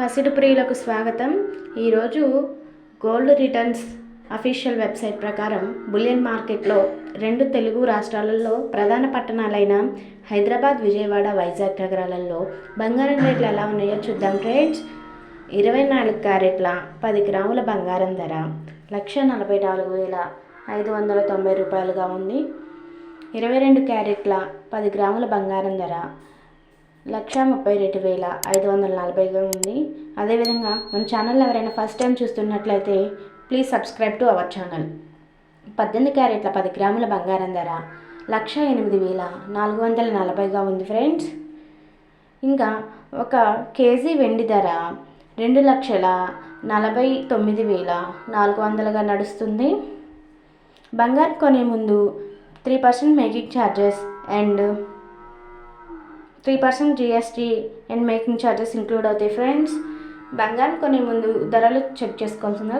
పసిడి ప్రియులకు స్వాగతం. ఈరోజు గోల్డ్ రిటర్న్స్ అఫీషియల్ వెబ్సైట్ ప్రకారం బులియన్ మార్కెట్లో రెండు తెలుగు రాష్ట్రాలలో ప్రధాన పట్టణాలైన హైదరాబాద్, విజయవాడ, వైజాగ్ నగరాలలో బంగారం రేట్లు ఎలా ఉన్నాయో చూద్దాం ఫ్రెండ్స్. 24 క్యారెట్ల 10 గ్రాముల బంగారం ధర 1,44,590 రూపాయలుగా ఉంది. 22 క్యారెట్ల 10 గ్రాముల బంగారం ధర 1,32,540గా ఉంది. అదేవిధంగా మన ఛానల్ ఎవరైనా ఫస్ట్ టైం చూస్తున్నట్లయితే please subscribe to our channel. 18 క్యారెట్ల 10 గ్రాముల బంగారం ధర 1,08,440గా ఉంది ఫ్రెండ్స్. ఇంకా ఒక కేజీ వెండి ధర 2,49,400గా నడుస్తుంది. బంగారం కొనే ముందు 3% making charges and 3% GST and making charges include అవుతాయి ఫ్రెండ్స్. బంగారం కొనే ముందు ధరలు చెక్ చేసుకోవాల్సిందిగా